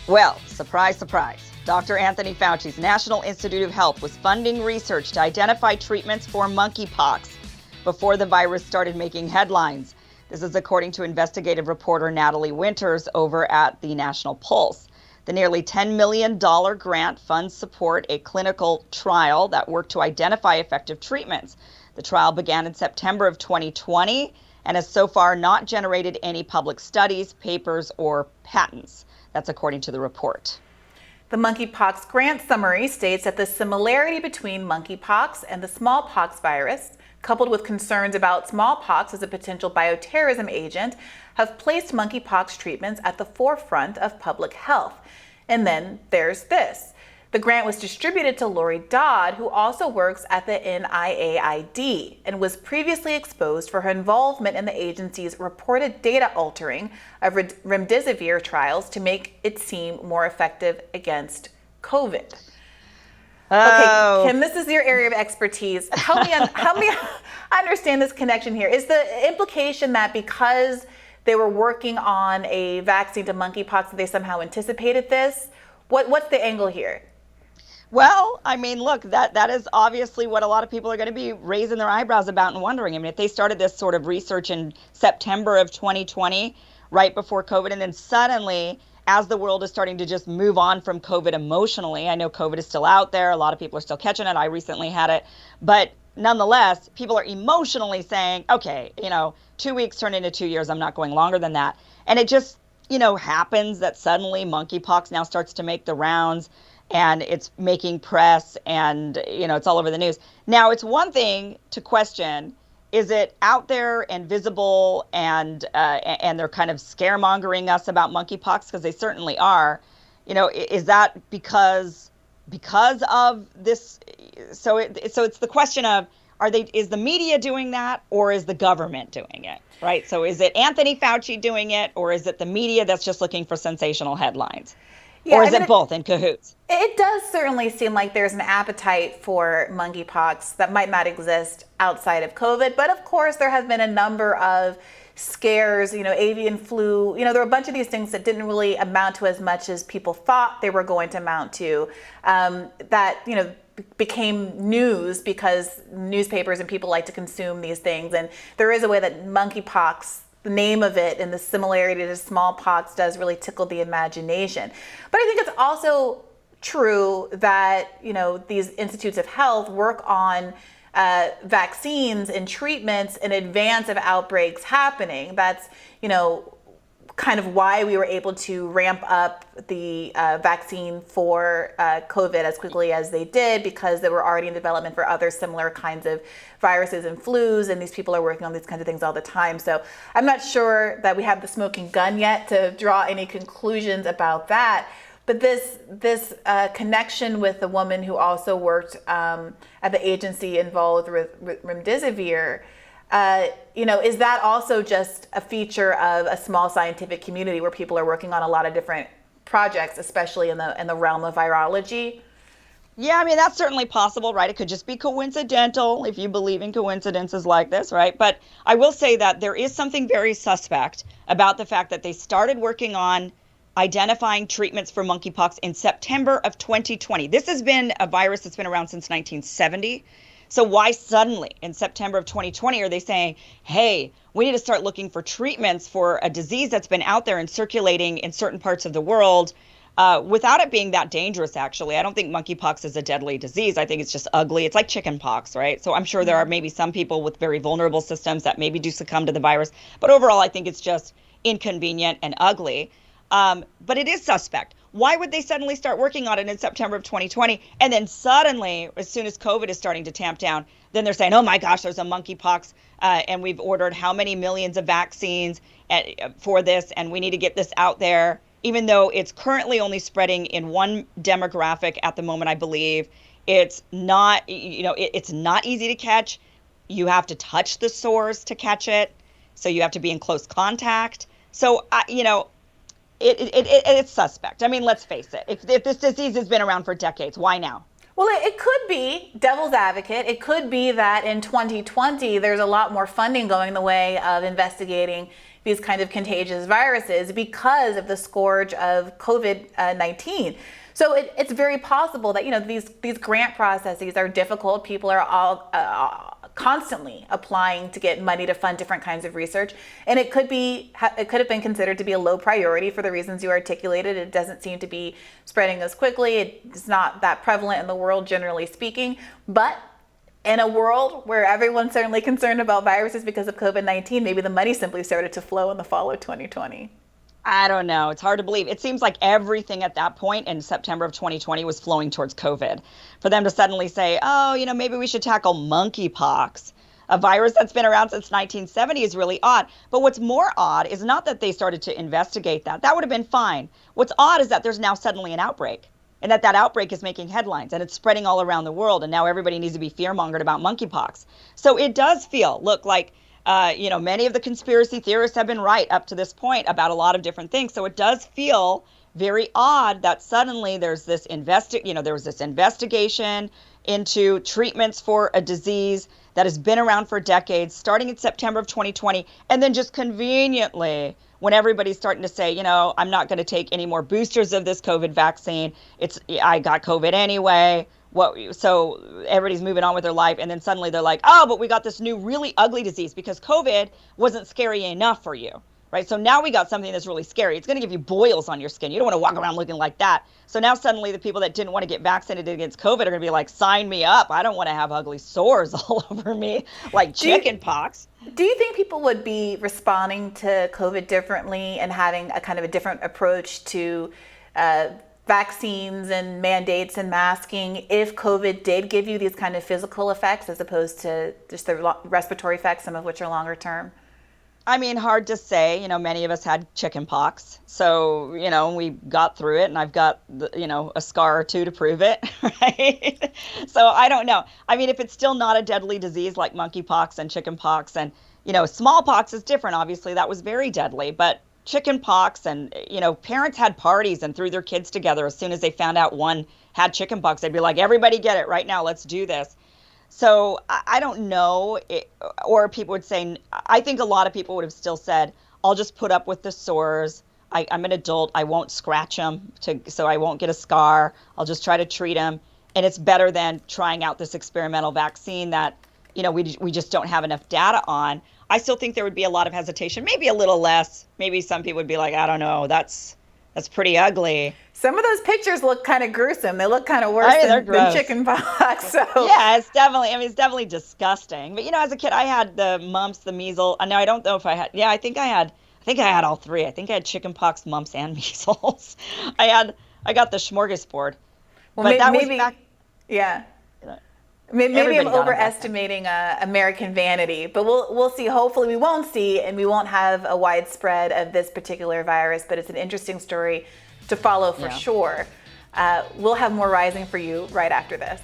Well, surprise, surprise. Dr. Anthony Fauci's National Institute of Health was funding research to identify treatments for monkeypox before the virus started making headlines. This is according to investigative reporter Natalie Winters over at the National Pulse. The nearly $10 million grant funds support a clinical trial that worked to identify effective treatments. The trial began in September of 2020 and has so far not generated any public studies, papers, or patents. That's according to the report. The monkeypox grant summary states that the similarity between monkeypox and the smallpox virus, coupled with concerns about smallpox as a potential bioterrorism agent, have placed monkeypox treatments at the forefront of public health. And then there's this. The grant was distributed to Lori Dodd, who also works at the NIAID and was previously exposed for her involvement in the agency's reported data altering of remdesivir trials to make it seem more effective against COVID. Oh. Okay, Kim, this is your area of expertise. Help me understand this connection here. Is the implication that because they were working on a vaccine to monkeypox, that they somehow anticipated this? What's the angle here? Well, I mean, look, that is obviously what a lot of people are going to be raising their eyebrows about and wondering. I mean, if they started this sort of research in September of 2020, right before COVID, and then suddenly, as the world is starting to just move on from COVID emotionally, I know COVID is still out there. A lot of people are still catching it. I recently had it. But nonetheless, people are emotionally saying, okay, 2 weeks turned into 2 years. I'm not going longer than that. And it just, happens that suddenly monkeypox now starts to make the rounds. And it's making press and, it's all over the news. Now, it's one thing to question, is it out there and visible and they're kind of scaremongering us about monkeypox, because they certainly are. Is that because of this? So it's the question of, is the media doing that, or is the government doing it, right? So is it Anthony Fauci doing it, or is it the media that's just looking for sensational headlines? Yeah, or is it both in cahoots? It does certainly seem like there's an appetite for monkeypox that might not exist outside of COVID. But of course, there have been a number of scares, avian flu. There were a bunch of these things that didn't really amount to as much as people thought they were going to amount to, that, became news because newspapers and people like to consume these things. And there is a way that monkeypox, the name of it and the similarity to smallpox, does really tickle the imagination. But I think it's also true that, these institutes of health work on vaccines and treatments in advance of outbreaks happening. That's, kind of why we were able to ramp up the vaccine for COVID as quickly as they did, because they were already in development for other similar kinds of viruses and flus, and these people are working on these kinds of things all the time. So I'm not sure that we have the smoking gun yet to draw any conclusions about that. But this connection with the woman who also worked at the agency involved with remdesivir, is that also just a feature of a small scientific community where people are working on a lot of different projects, especially in the realm of virology? Yeah, I mean, that's certainly possible, right? It could just be coincidental if you believe in coincidences like this, right? But I will say that there is something very suspect about the fact that they started working on identifying treatments for monkeypox in September of 2020. This has been a virus that's been around since 1970. So why suddenly in September of 2020 are they saying, hey, we need to start looking for treatments for a disease that's been out there and circulating in certain parts of the world without it being that dangerous, actually? I don't think monkeypox is a deadly disease. I think it's just ugly. It's like chickenpox, right? So I'm sure there are maybe some people with very vulnerable systems that maybe do succumb to the virus. But overall, I think it's just inconvenient and ugly. But it is suspect. Why would they suddenly start working on it in September of 2020? And then suddenly, as soon as COVID is starting to tamp down, then they're saying, oh my gosh, there's a monkeypox, and we've ordered how many millions of vaccines for this, and we need to get this out there, even though it's currently only spreading in one demographic at the moment, I believe. It's not, it's not easy to catch. You have to touch the sores to catch it. So you have to be in close contact. So, it's suspect. I mean, let's face it. If this disease has been around for decades, why now? Well, it could be, devil's advocate, it could be that in 2020, there's a lot more funding going the way of investigating these kind of contagious viruses because of the scourge of COVID-19. So it's very possible that, you know, these grant processes are difficult. People are all constantly applying to get money to fund different kinds of research, and it could have been considered to be a low priority for the reasons you articulated. It doesn't seem to be spreading as quickly. It's not that prevalent in the world, generally speaking. But in a world where everyone's certainly concerned about viruses because of COVID-19, maybe the money simply started to flow in the fall of 2020. I don't know. It's hard to believe. It seems like everything at that point in September of 2020 was flowing towards COVID. For them to suddenly say, oh, you know, maybe we should tackle monkeypox, a virus that's been around since 1970, is really odd. But what's more odd is not that they started to investigate that. That would have been fine. What's odd is that there's now suddenly an outbreak, and that outbreak is making headlines, and it's spreading all around the world. And now everybody needs to be fear-mongered about monkeypox. So it does look like, you know, many of the conspiracy theorists have been right up to this point about a lot of different things. So it does feel very odd that suddenly there was this investigation into treatments for a disease that has been around for decades, starting in September of 2020, and then just conveniently, when everybody's starting to say, you know, I'm not going to take any more boosters of this COVID vaccine, I got COVID anyway. So everybody's moving on with their life, and then suddenly they're like, oh, but we got this new really ugly disease because COVID wasn't scary enough for you, right? So now we got something that's really scary. It's going to give you boils on your skin. You don't want to walk around looking like that. So now suddenly the people that didn't want to get vaccinated against COVID are going to be like, sign me up. I don't want to have ugly sores all over me like chicken pox. Do you think people would be responding to COVID differently and having a kind of a different approach to vaccines and mandates and masking if COVID did give you these kind of physical effects as opposed to just the respiratory effects, some of which are longer term? I mean, hard to say. You know, many of us had chicken pox. So, you know, we got through it, and I've got, a scar or two to prove it, right? So I don't know. I mean, if it's still not a deadly disease like monkeypox and chicken pox, and, you know, smallpox is different, obviously. That was very deadly. But chicken pox, and, you know, parents had parties and threw their kids together as soon as they found out one had chicken pox. They'd be like, everybody get it right now, let's do this. So I don't know, or people would say, I think a lot of people would have still said, I'll just put up with the sores. I'm an adult, I won't scratch them so I won't get a scar. I'll just try to treat them. And it's better than trying out this experimental vaccine that, you know, we just don't have enough data on. I still think there would be a lot of hesitation, maybe a little less. Maybe some people would be like, I don't know, that's pretty ugly. Some of those pictures look kind of gruesome. They look kind of worse than chicken pox. So. Yeah, it's definitely disgusting. But, you know, as a kid, I had the mumps, the measles. Now, I don't know if I had, I think I had all three. I think I had chicken pox, mumps, and measles. I got the smorgasbord. Well, but maybe, was back. Yeah. Maybe I'm overestimating American vanity, but we'll see. Hopefully we won't see, and we won't have a widespread of this particular virus, but it's an interesting story to follow for sure. We'll have more Rising for you right after this.